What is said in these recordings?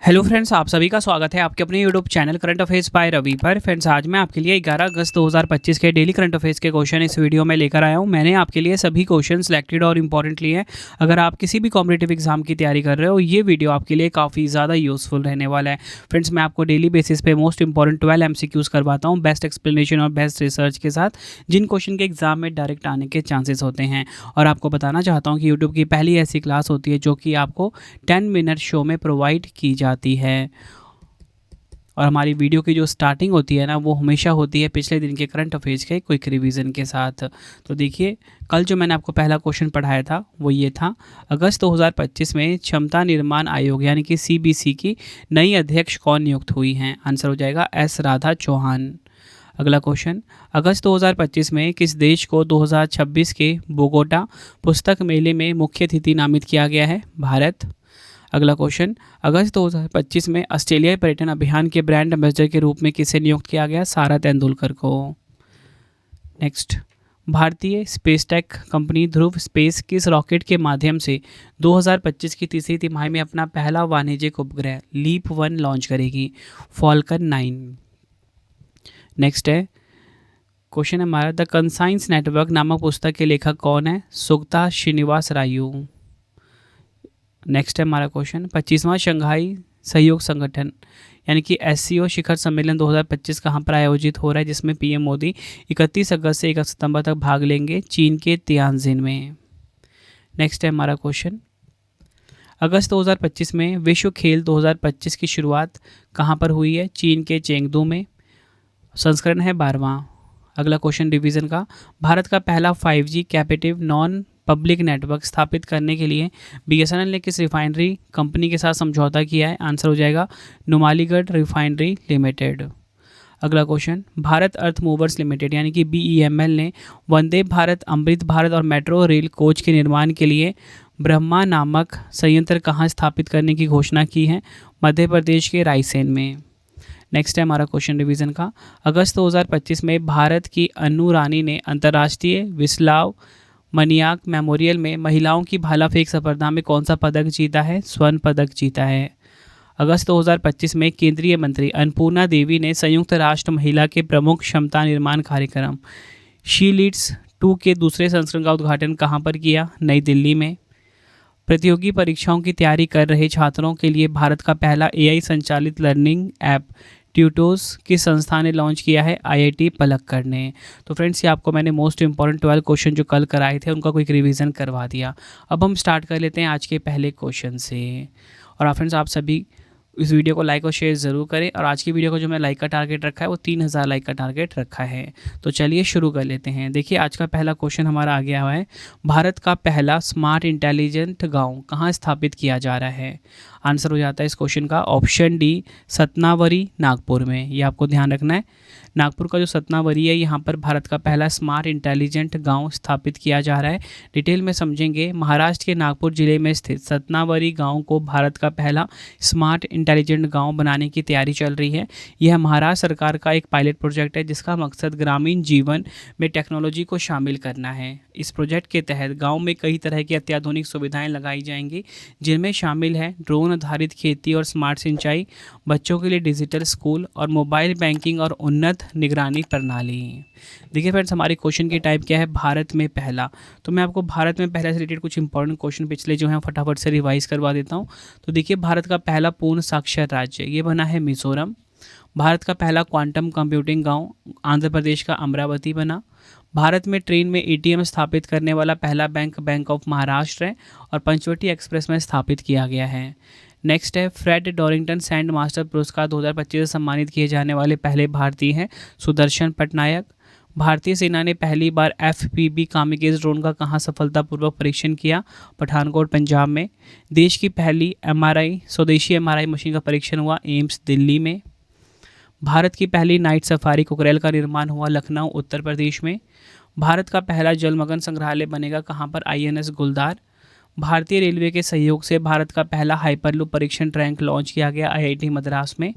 Hello friends, आप सभी का स्वागत है आपके अपने YouTube channel current affairs by Ravi पर। फ्रेंड्स, आज मैं आपके लिए 11 अगस्त 2025 के डेली करंट अफेयर्स के क्वेश्चन इस वीडियो में लेकर आया हूं। मैंने आपके लिए सभी क्वेश्चन सिलेक्टेड और इंपॉर्टेंट लिए हैं। अगर आप किसी भी कॉम्पिटिटिव एग्जाम की तैयारी कर रहे हो, ये वीडियो आपके लिए काफ़ी ज़्यादा यूजफुल रहने वाला है। फ्रेंड्स, मैं आपको डेली बेसिस पे मोस्ट इंपॉर्टेंट 12 MCQs करवाता हूँ, बेस्ट एक्सप्लेनेशन और बेस्ट रिसर्च के साथ, जिन क्वेश्चन के एग्जाम में डायरेक्ट आने के चांसेस होते हैं। और आपको बताना चाहता हूँ कि यूट्यूब की पहली ऐसी क्लास होती है जो कि आपको 10 मिनट शो में प्रोवाइड की जाती है। और हमारी वीडियो की जो स्टार्टिंग होती है ना, वो हमेशा होती है पिछले दिन के करंट अफेयर्स के क्विक रिवीजन के साथ। तो देखिए, कल जो मैंने आपको पहला क्वेश्चन पढ़ाया था वो ये था, अगस्त 2025 में क्षमता निर्माण आयोग यानी कि CBC की नई अध्यक्ष कौन नियुक्त हुई हैं? आंसर हो जाएगा S राधा चौहान। अगला क्वेश्चन, अगस्त 2025 में किस देश को 2026 के बोगोटा पुस्तक मेले में मुख्य अतिथि नामित किया गया है? भारत। अगला क्वेश्चन, अगस्त 2025 में ऑस्ट्रेलियाई पर्यटन अभियान के ब्रांड एम्बेसडर के रूप में किसे नियुक्त किया गया? सारा तेंदुलकर को। नेक्स्ट, भारतीय स्पेस टेक कंपनी ध्रुव स्पेस किस रॉकेट के माध्यम से 2025 की तीसरी तिमाही में अपना पहला वाणिज्यिक उपग्रह लीप 1 लॉन्च करेगी? फॉल्कन 9। नेक्स्ट है क्वेश्चन हमारा, द कंसाइंस नेटवर्क नामक पुस्तक के लेखक कौन है? सुगता श्रीनिवास रायू। नेक्स्ट है हमारा क्वेश्चन, 25वां शंघाई सहयोग संगठन यानी कि SCO शिखर सम्मेलन 2025 कहाँ पर आयोजित हो रहा है, जिसमें PM मोदी 31 अगस्त से 1 सितंबर तक भाग लेंगे? चीन के तियानजिन में। नेक्स्ट है हमारा क्वेश्चन, अगस्त 2025 में विश्व खेल 2025 की शुरुआत कहाँ पर हुई है? चीन के चेंगदू में। संस्करण है 12वां। अगला क्वेश्चन रिवीजन का, भारत का पहला 5G captive non public network स्थापित करने के लिए BSNL ने किस रिफाइनरी कंपनी के साथ समझौता किया है? आंसर हो जाएगा नुमालीगढ़ रिफाइनरी लिमिटेड। अगला क्वेश्चन, भारत अर्थ मूवर्स लिमिटेड यानी कि BEML ने वंदे भारत, अमृत भारत और मेट्रो रेल कोच के निर्माण के लिए ब्रह्मा नामक संयंत्र कहाँ स्थापित करने की घोषणा की है? मध्य प्रदेश के रायसेन में। नेक्स्ट है हमारा क्वेश्चन रिवीजन का, अगस्त 2025 में भारत की अन्नू रानी ने अंतर्राष्ट्रीय विस्लाव मनियाक मेमोरियल में महिलाओं की भाला फेंक स्पर्धा में कौन सा पदक जीता है? स्वर्ण पदक जीता है। अगस्त 2025 में केंद्रीय मंत्री अन्नपूर्णा देवी ने संयुक्त राष्ट्र महिला के प्रमुख क्षमता निर्माण कार्यक्रम शी लीड्स 2 के दूसरे संस्करण का उद्घाटन कहाँ पर किया? नई दिल्ली में। प्रतियोगी परीक्षाओं की तैयारी कर रहे छात्रों के लिए भारत का पहला AI संचालित लर्निंग ऐप ट्यूटोस किस संस्था ने लॉन्च किया है? IIT पलक्कड़ ने। तो फ्रेंड्स, ये आपको मैंने मोस्ट इंपॉर्टेंट 12 क्वेश्चन जो कल कराए थे उनका क्विक रिवीजन करवा दिया। अब हम स्टार्ट कर लेते हैं आज के पहले क्वेश्चन से। और फ्रेंड्स, आप सभी इस वीडियो को लाइक और शेयर ज़रूर करें। और आज की वीडियो को जो मैं लाइक का टारगेट रखा है वो 3000 लाइक का टारगेट रखा है। तो चलिए शुरू कर लेते हैं। देखिए, आज का पहला क्वेश्चन हमारा आ गया हुआ है, भारत का पहला स्मार्ट इंटेलिजेंट गांव कहाँ स्थापित किया जा रहा है? आंसर हो जाता है इस क्वेश्चन का ऑप्शन डी, सतनावरी नागपुर में। ये आपको ध्यान रखना है, नागपुर का जो सतनावरी है यहाँ पर भारत का पहला स्मार्ट इंटेलिजेंट गांव स्थापित किया जा रहा है। डिटेल में समझेंगे, महाराष्ट्र के नागपुर जिले में स्थित सतनावरी गांव को भारत का पहला स्मार्ट इंटेलिजेंट गांव बनाने की तैयारी चल रही है। यह महाराष्ट्र सरकार का एक पायलट प्रोजेक्ट है जिसका मकसद ग्रामीण जीवन में टेक्नोलॉजी को शामिल करना है। इस प्रोजेक्ट के तहत गाँव में कई तरह की अत्याधुनिक सुविधाएँ लगाई जाएंगी, जिनमें शामिल है ड्रोन आधारित खेती और स्मार्ट सिंचाई, बच्चों के लिए डिजिटल स्कूल और मोबाइल बैंकिंग और उन्नत निगरानी प्रणाली। देखिए फ्रेंड्स, हमारे क्वेश्चन की टाइप क्या है? भारत में पहला। तो मैं आपको भारत में पहला से रिलेटेड कुछ इंपॉर्टेंट क्वेश्चन पिछले जो हैं फटाफट से रिवाइज करवा देता हूँ। तो देखिए, भारत का पहला पूर्ण साक्षर राज्य ये बना है मिजोरम। भारत का पहला क्वांटम कंप्यूटिंग गांव आंध्र प्रदेश का अमरावती बना। भारत में ट्रेन में ATM स्थापित करने वाला पहला बैंक बैंक ऑफ महाराष्ट्र है और पंचवटी एक्सप्रेस में स्थापित किया गया है। नेक्स्ट है, फ्रेड डॉरिंगटन सैंड मास्टर पुरस्कार 2025 से सम्मानित किए जाने वाले पहले भारतीय हैं सुदर्शन पटनायक। भारतीय सेना ने पहली बार FPV कामिकेज ड्रोन का कहाँ सफलतापूर्वक परीक्षण किया? पठानकोट पंजाब में। देश की पहली स्वदेशी MRI मशीन का परीक्षण हुआ एम्स दिल्ली में। भारत की पहली नाइट सफारी कुकरेल का निर्माण हुआ लखनऊ उत्तर प्रदेश में। भारत का पहला जलमग्न संग्रहालय बनेगा कहाँ पर? INS गुलदार। भारतीय रेलवे के सहयोग से भारत का पहला हाइपरलूप परीक्षण ट्रैक लॉन्च किया गया IIT मद्रास में।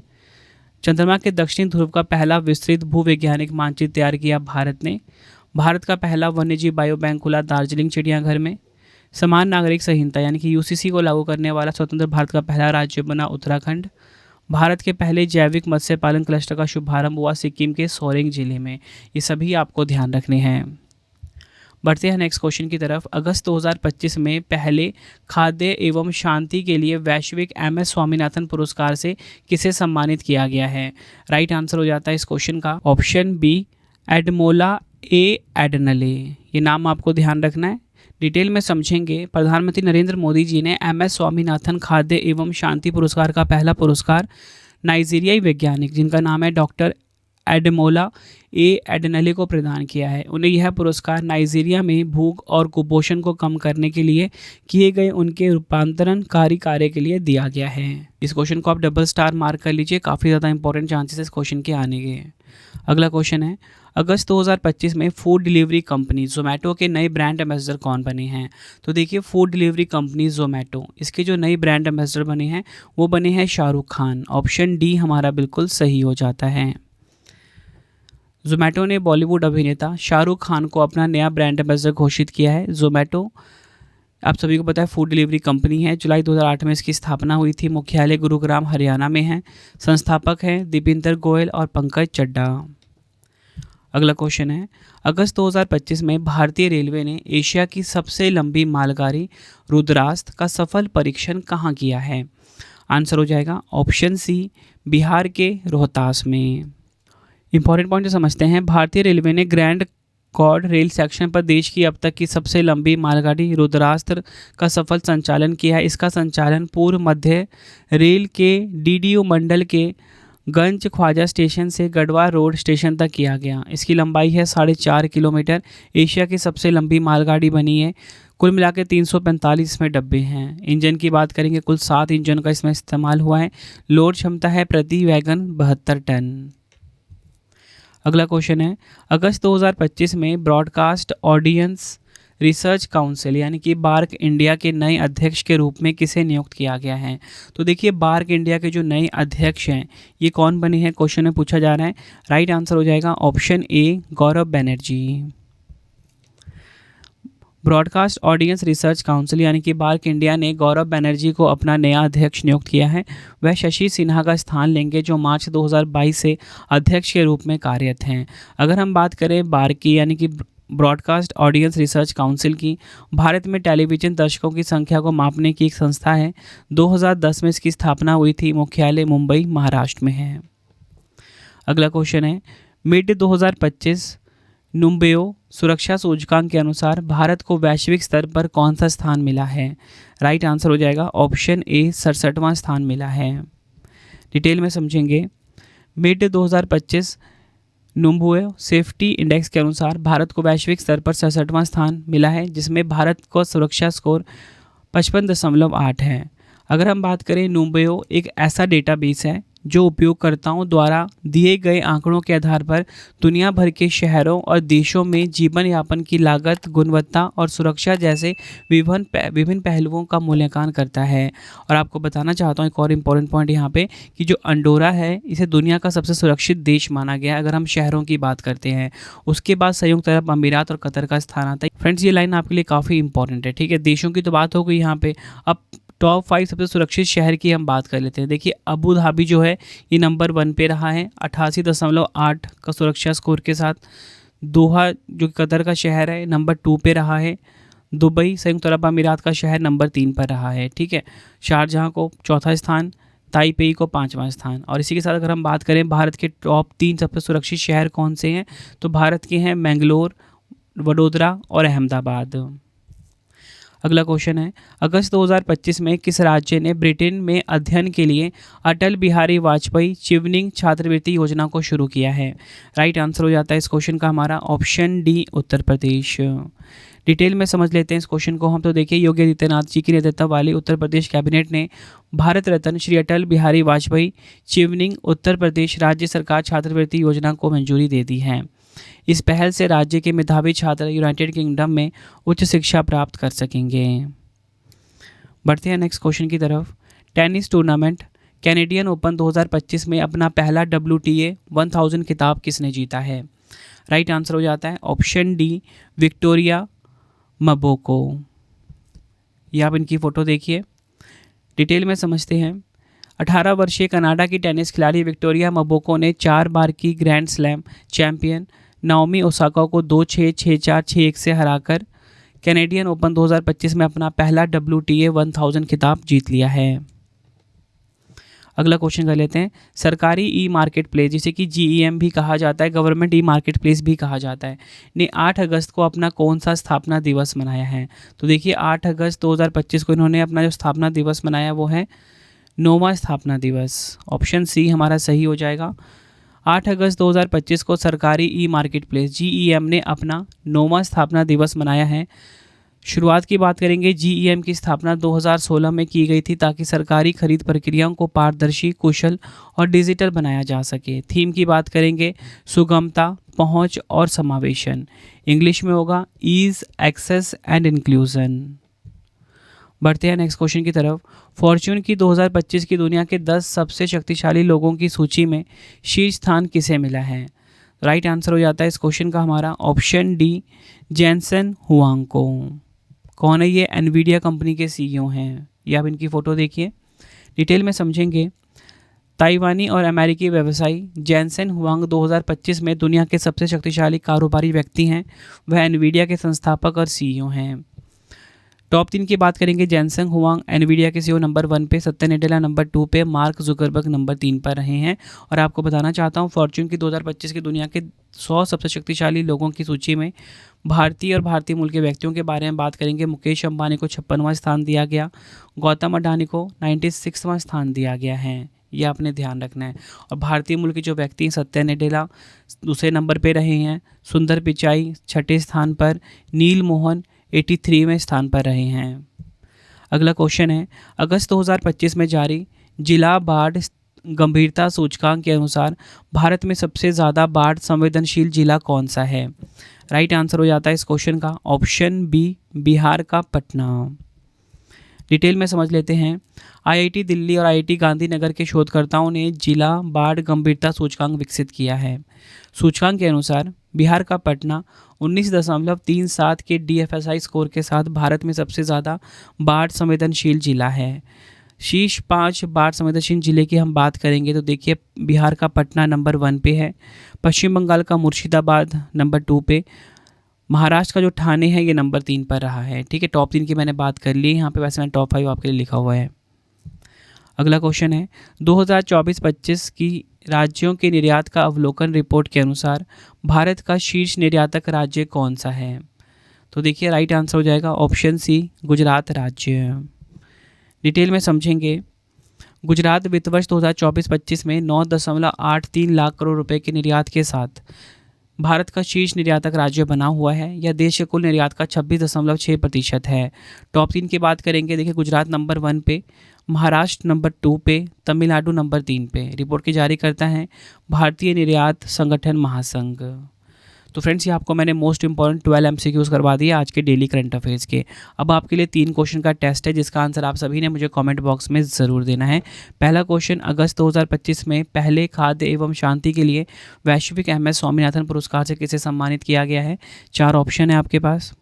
चंद्रमा के दक्षिण ध्रुव का पहला विस्तृत भूवैज्ञानिक मानचित्र तैयार किया भारत ने। भारत का पहला वन्यजीव बायो बैंक खुला दार्जिलिंग चिड़ियाघर में। समान नागरिक संहिता यानी कि यूसीसी को लागू करने वाला स्वतंत्र भारत का पहला राज्य बना उत्तराखंड। भारत के पहले जैविक मत्स्य पालन क्लस्टर का शुभारंभ हुआ सिक्किम के सोरेंग जिले में। ये सभी आपको ध्यान रखने हैं। बढ़ते हैं नेक्स्ट क्वेश्चन की तरफ। अगस्त 2025 में पहले खाद्य एवं शांति के लिए वैश्विक MS स्वामीनाथन पुरस्कार से किसे सम्मानित किया गया है? राइट आंसर हो जाता है इस क्वेश्चन का ऑप्शन बी, एडमोला ए एडनले। ये नाम आपको ध्यान रखना है। डिटेल में समझेंगे। प्रधानमंत्री नरेंद्र मोदी जी ने MS स्वामीनाथन खाद्य एवं शांति पुरस्कार का पहला पुरस्कार नाइजीरियाई वैज्ञानिक जिनका नाम है डॉक्टर एडमोला ए एडनले को प्रदान किया है। उन्हें यह पुरस्कार नाइजीरिया में भूख और कुपोषण को कम करने के लिए किए गए उनके रूपांतरणकारी कार्य के लिए दिया गया है। इस क्वेश्चन को आप डबल स्टार मार्क कर लीजिए, काफ़ी ज़्यादा इंपॉर्टेंट चांसेस इस क्वेश्चन के आने के। अगला क्वेश्चन है, अगस्त 2025 में फूड डिलीवरी कंपनी जोमेटो के नए ब्रांड एम्बेसडर कौन बने हैं? तो देखिए, फूड डिलीवरी कंपनी जोमेटो, इसके जो नए ब्रांड एम्बेसडर बने हैं वो बने हैं शाहरुख खान। ऑप्शन डी हमारा बिल्कुल सही हो जाता है। जोमेटो ने बॉलीवुड अभिनेता शाहरुख खान को अपना नया ब्रांड एम्बेसडर घोषित किया है। जोमेटो आप सभी को पता है फूड डिलीवरी कंपनी है। जुलाई 2008 में इसकी स्थापना हुई थी। मुख्यालय गुरुग्राम हरियाणा में है। संस्थापक हैं दीपिंदर गोयल और पंकज चड्ढा। अगला क्वेश्चन है, अगस्त 2025 में भारतीय रेलवे ने एशिया की सबसे लंबी मालगाड़ी रुद्रास्त्र का सफल परीक्षण कहाँ किया है? आंसर हो जाएगा ऑप्शन सी, बिहार के रोहतास में। इंपॉर्टेंट पॉइंट समझते हैं। भारतीय रेलवे ने ग्रैंड कॉर्ड रेल सेक्शन पर देश की अब तक की सबसे लंबी मालगाड़ी रुद्रास्त्र का सफल संचालन किया है। इसका संचालन पूर्व मध्य रेल के DDO मंडल के गंज ख्वाजा स्टेशन से गढ़वा रोड स्टेशन तक किया गया। इसकी लंबाई है 4.5 किलोमीटर। एशिया की सबसे लंबी मालगाड़ी बनी है। कुल मिला के 345 इसमें डब्बे हैं। इंजन की बात करेंगे, कुल 7 इंजन का इसमें इस्तेमाल हुआ है। लोड क्षमता है प्रति वैगन 72 टन। अगला क्वेश्चन है, अगस्त 2025 में ब्रॉडकास्ट ऑडियंस रिसर्च काउंसिल यानी कि बार्क इंडिया के नए अध्यक्ष के रूप में किसे नियुक्त किया गया है? तो देखिए, बार्क इंडिया के जो नए अध्यक्ष हैं ये कौन बने हैं, क्वेश्चन में पूछा जा रहा है। राइट आंसर हो जाएगा option A, Gaurav Banerjee. Broadcast audience research council यानी कि बार्क इंडिया ने गौरव बनर्जी को अपना नया अध्यक्ष नियुक्त किया है। वह शशि सिन्हा का स्थान लेंगे जो मार्च 2022 से अध्यक्ष के रूप में कार्यरत हैं। अगर हम बात करें बार्क की यानी कि ब्रॉडकास्ट ऑडियंस रिसर्च काउंसिल की, भारत में टेलीविज़न दर्शकों की संख्या को मापने की एक संस्था है। 2010 में इसकी स्थापना हुई थी। मुख्यालय मुंबई महाराष्ट्र में है। अगला क्वेश्चन है, मिड 2025 नुम्बेओ सुरक्षा सूचकांक के अनुसार भारत को वैश्विक स्तर पर कौन सा स्थान मिला है? राइट आंसर हो जाएगा ऑप्शन ए, 67वां स्थान मिला है। डिटेल में समझेंगे। मिड 2025 नुम्बेओ सेफ्टी इंडेक्स के अनुसार भारत को वैश्विक स्तर पर 67वां स्थान मिला है, जिसमें भारत को सुरक्षा स्कोर 55.8 है। अगर हम बात करें, नुम्बेओ एक ऐसा डेटाबेस है जो उपयोगकर्ताओं द्वारा दिए गए आंकड़ों के आधार पर दुनिया भर के शहरों और देशों में जीवन यापन की लागत, गुणवत्ता और सुरक्षा जैसे विभिन्न पहलुओं का मूल्यांकन करता है। और आपको बताना चाहता हूँ एक और इम्पोर्टेंट पॉइंट यहाँ पे कि जो अंडोरा है इसे दुनिया का सबसे सुरक्षित देश माना गया है अगर हम शहरों की बात करते हैं। उसके बाद संयुक्त अरब अमीरात और कतर का स्थान आता है। फ्रेंड्स, ये लाइन आपके लिए काफ़ी इंपॉर्टेंट है। ठीक है, देशों की तो बात हो गई यहाँ पे। अब टॉप 5 सबसे सुरक्षित शहर की हम बात कर लेते हैं। देखिए, अबू धाबी जो है ये नंबर 1 पे रहा है 88.8 का सुरक्षा स्कोर के साथ। दोहा जो कतर का शहर है नंबर 2 पे रहा है। दुबई संयुक्त अरब अमीरात का शहर नंबर 3 पर रहा है। ठीक है, शारजहाँ को 4था स्थान, ताइपेई को 5वां स्थान। और इसी के साथ अगर हम बात करें भारत के टॉप 3 सबसे सुरक्षित शहर कौन से हैं, तो भारत के हैं मैंगलोर, वडोदरा और अहमदाबाद। अगला क्वेश्चन है, अगस्त 2025 में किस राज्य ने ब्रिटेन में अध्ययन के लिए अटल बिहारी वाजपेयी चिवनिंग छात्रवृत्ति योजना को शुरू किया है? राइट आंसर हो जाता है इस क्वेश्चन का हमारा option D, Uttar Pradesh. Detail में समझ लेते हैं इस क्वेश्चन को हम। तो देखिए, योगी आदित्यनाथ जी की नेतृत्व वाली उत्तर प्रदेश कैबिनेट ने भारत रत्न श्री अटल बिहारी वाजपेयी चिवनिंग उत्तर प्रदेश राज्य सरकार छात्रवृत्ति योजना को मंजूरी दे दी है। इस पहल से राज्य के मेधावी छात्र यूनाइटेड किंगडम में उच्च शिक्षा प्राप्त कर सकेंगे। बढ़ते हैं नेक्स्ट क्वेश्चन की तरफ। टेनिस टूर्नामेंट कैनेडियन ओपन 2025 में अपना पहला WTA 1000 खिताब किसने जीता है? राइट आंसर हो जाता है ऑप्शन डी, विक्टोरिया मबोको। ये आप इनकी फ़ोटो देखिए, डिटेल में समझते हैं। 18 वर्षीय कनाडा की टेनिस खिलाड़ी विक्टोरिया मबोको ने 4 बार की grand slam champion Naomi Osaka को 2-6, 6-4, 6-1 से हराकर कैनेडियन ओपन 2025 में अपना पहला WTA 1000 खिताब जीत लिया है। अगला क्वेश्चन कर लेते हैं। सरकारी ई मार्केट प्लेस, जिसे कि GEM भी कहा जाता है, गवर्नमेंट ई मार्केट प्लेस भी कहा जाता है, ने 8 अगस्त को अपना कौन सा स्थापना दिवस मनाया है? तो देखिए 8 अगस्त 2025 को इन्होंने अपना जो स्थापना दिवस मनाया वो है 9वां स्थापना दिवस। ऑप्शन सी हमारा सही हो जाएगा। 8 अगस्त 2025 को सरकारी ई मार्केट प्लेस GEM ने अपना 9वां स्थापना दिवस मनाया है। शुरुआत की बात करेंगे, GEM की स्थापना 2016 में की गई थी ताकि सरकारी खरीद प्रक्रियाओं को पारदर्शी, कुशल और डिजिटल बनाया जा सके। थीम की बात करेंगे, सुगमता, पहुंच और समावेशन। इंग्लिश में होगा ईज, एक्सेस एंड इंक्लूजन। बढ़ते हैं नेक्स्ट क्वेश्चन की तरफ। फॉर्च्यून की 2025 की दुनिया के 10 सबसे शक्तिशाली लोगों की सूची में शीर्ष स्थान किसे मिला है? राइट आंसर हो जाता है इस क्वेश्चन का हमारा ऑप्शन डी, जेनसेन हुआंग को। कौन है ये? एनवीडिया कंपनी के CEO हैं। ये आप इनकी फ़ोटो देखिए, डिटेल में समझेंगे। ताइवानी और अमेरिकी व्यवसायी जेनसेन हुआंग 2025 में दुनिया के सबसे शक्तिशाली कारोबारी व्यक्ति हैं। वह एनवीडिया के संस्थापक और CEO हैं। टॉप 3 की बात करेंगे, जेनसेन हुआंग एनवीडिया के CEO नंबर 1 पे, सत्या नडेला नंबर 2 पे, मार्क जुकरबर्ग नंबर 3 पर रहे हैं। और आपको बताना चाहता हूँ फॉर्च्यून की 2025 की दुनिया के 100 सबसे शक्तिशाली लोगों की सूची में भारतीय और भारतीय मूल के व्यक्तियों के बारे में बात करेंगे। मुकेश अंबानी को 56वां स्थान दिया गया, गौतम अडानी को 96वां स्थान दिया गया है। ये आपने ध्यान रखना है। और भारतीय मूल के जो व्यक्ति हैं, सत्या नडेला दूसरे नंबर पे रहे हैं, सुंदर पिचाई 6ठे स्थान पर, नील मोहन 83वें स्थान पर रहे हैं। अगला क्वेश्चन है, अगस्त 2025 में जारी जिला बाढ़ गंभीरता सूचकांक के अनुसार भारत में सबसे ज़्यादा बाढ़ संवेदनशील जिला कौन सा है? राइट आंसर हो जाता है इस क्वेश्चन का ऑप्शन बी, बिहार का पटना। डिटेल में समझ लेते हैं। IIT दिल्ली और IIT गांधीनगर के शोधकर्ताओं ने जिला बाढ़ गंभीरता सूचकांक विकसित किया है। सूचकांक के अनुसार बिहार का पटना 19.37 के DFSI स्कोर के साथ भारत में सबसे ज़्यादा बाढ़ संवेदनशील जिला है। शीर्ष 5 बाढ़ संवेदनशील जिले की हम बात करेंगे तो देखिए बिहार का पटना नंबर 1 पे है, पश्चिम बंगाल का मुर्शिदाबाद नंबर 2 पे, महाराष्ट्र का जो ठाणे है ये नंबर 3 पर रहा है। ठीक है, टॉप 3 की मैंने बात कर ली, यहाँ पे वैसे मैंने टॉप 5 आपके लिए लिखा हुआ है। अगला क्वेश्चन है, 2024-25 की राज्यों के निर्यात का अवलोकन रिपोर्ट के अनुसार भारत का शीर्ष निर्यातक राज्य कौन सा है? तो देखिए राइट आंसर हो जाएगा ऑप्शन सी, गुजरात राज्य। डिटेल में समझेंगे। गुजरात वित्त वर्ष 2024-25 में 9.83 लाख करोड़ रुपए के निर्यात के साथ भारत का शीर्ष निर्यातक राज्य बना हुआ है। यह देश के कुल निर्यात का 26.6% है। टॉप 3 की बात करेंगे, देखिए गुजरात नंबर 1 पे, महाराष्ट्र नंबर 2 पे, तमिलनाडु नंबर 3 पे। रिपोर्ट की जारी करता है भारतीय निर्यात संगठन महासंघ। तो फ्रेंड्स ये आपको मैंने मोस्ट इंपॉर्टेंट 12 MCQs करवा दिए आज के डेली करंट अफेयर्स के। अब आपके लिए 3 क्वेश्चन का टेस्ट है जिसका आंसर आप सभी ने मुझे कमेंट बॉक्स में ज़रूर देना है। पहला क्वेश्चन, अगस्त 2025 में पहले खाद्य एवं शांति के लिए वैश्विक MS स्वामीनाथन पुरस्कार से किसे सम्मानित किया गया है? 4 ऑप्शन है आपके पास।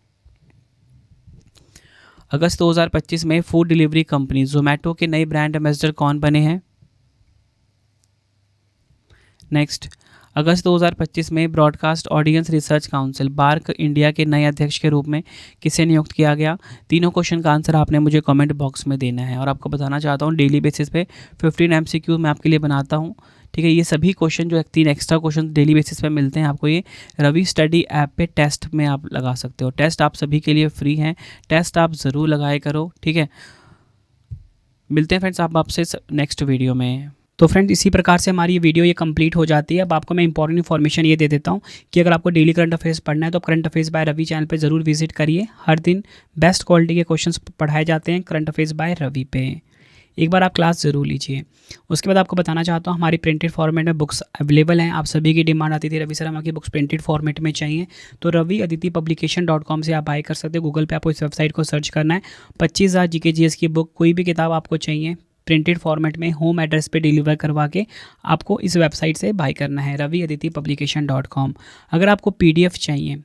अगस्त 2025 में फूड डिलीवरी कंपनी जोमेटो के नए ब्रांड एम्बेसडर कौन बने हैं? नेक्स्ट, अगस्त 2025 में broadcast audience research council BARC India के नए अध्यक्ष के रूप में किसे नियुक्त किया गया? तीनों क्वेश्चन का आंसर आपने मुझे कमेंट बॉक्स में देना है। और आपको बताना चाहता हूँ डेली बेसिस पे 15 MCQ मैं आपके लिए बनाता हूँ। ठीक है, ये सभी क्वेश्चन जो 3 एक्स्ट्रा क्वेश्चन डेली बेसिस पे मिलते हैं आपको, ये रवि स्टडी ऐप पे टेस्ट में आप लगा सकते हो। टेस्ट आप सभी के लिए फ्री हैं, टेस्ट आप ज़रूर लगाए करो। ठीक है, मिलते हैं फ्रेंड्स आप आपसे नेक्स्ट वीडियो में। तो फ्रेंड्स इसी प्रकार से हमारी ये वीडियो ये कंप्लीट हो जाती है। अब आपको मैं इंपॉर्टेंट इन्फॉर्मेशन ये दे देता हूँ कि अगर आपको डेली करंट अफेयर्स पढ़ना है तो current affairs by Ravi channel पे ज़रूर विजिट करिए। हर दिन बेस्ट क्वालिटी के क्वेश्चंस पढ़ाए जाते हैं करंट अफेयर्स बाय रवि पे। एक बार आप क्लास ज़रूर लीजिए। उसके बाद आपको बताना चाहता हूँ हमारी प्रिंटेड फॉर्मेट में बुक्स अवेलेबल हैं। आप सभी की डिमांड आती थी रवि सर हमारी बुक्स प्रिंटेड फॉर्मेट में चाहिए, तो रवि अदिति publication.com से आप बाय कर सकते हो। गूगल पे आपको इस वेबसाइट को सर्च करना है। 25,000 GK GS की बुक, कोई भी किताब आपको चाहिए प्रिंटेड फॉर्मेट में होम एड्रेस पे डिलीवर करवा के आपको इस वेबसाइट से बाय करना है, रवि अदिति publication.com। अगर आपको PDF चाहिए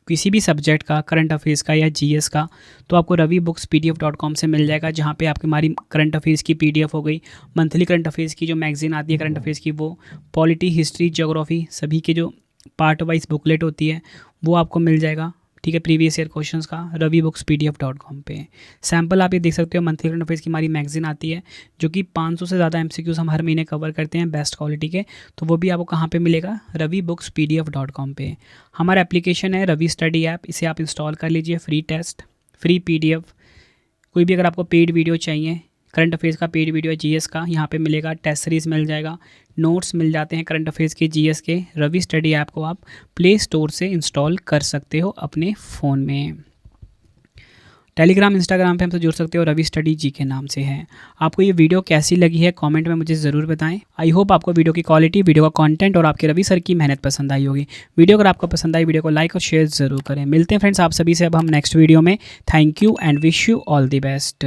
किसी भी सब्जेक्ट का, करंट अफेयर्स का या जीएस का, तो आपको ravibookspdf.com से मिल जाएगा, जहाँ पे आपकी हमारी करंट अफेयर्स की पीडीएफ हो गई, मंथली करंट अफेयर्स की जो मैगजीन आती है करंट अफेयर्स की, वो पॉलिटी, हिस्ट्री, ज्योग्राफी सभी के जो पार्ट वाइज बुकलेट होती है वो आपको मिल जाएगा। ठीक है, प्रीवियस ईयर क्वेश्चंस का ravibookspdf.com पे। सैम्पल आप ये देख सकते हो, मंथली करंट अफेयर्स की हमारी मैगजीन आती है जो कि 500 से ज़्यादा एमसीक्यूज हम हर महीने कवर करते हैं बेस्ट क्वालिटी के, तो वो भी आपको कहाँ पे मिलेगा, ravibookspdf.com पे। हमारा एप्लीकेशन है रवि स्टडी ऐप, इसे आप इंस्टॉल कर लीजिए, फ्री टेस्ट, फ्री पीडीएफ, कोई भी अगर आपको पेड वीडियो चाहिए, करंट अफेयर्स का पेड वीडियो है, जीएस का यहाँ पे मिलेगा, टेस्ट सीरीज़ मिल जाएगा, नोट्स मिल जाते हैं करंट अफेयर्स के, जीएस के। रवि स्टडी ऐप को आप प्ले स्टोर से इंस्टॉल कर सकते हो अपने फ़ोन में। टेलीग्राम, इंस्टाग्राम पे हमसे जुड़ सकते हो, रवि स्टडी जी के नाम से है। आपको ये वीडियो कैसी लगी है कमेंट में मुझे ज़रूर बताएं। आई होप आपको वीडियो की क्वालिटी, वीडियो का कंटेंट और आपके रवि सर की मेहनत पसंद आई होगी। वीडियो अगर आपको पसंद आई, वीडियो को लाइक और शेयर ज़रूर करें। मिलते हैं फ्रेंड्स आप सभी से अब हम नेक्स्ट वीडियो में। Thank you and wish you all the best.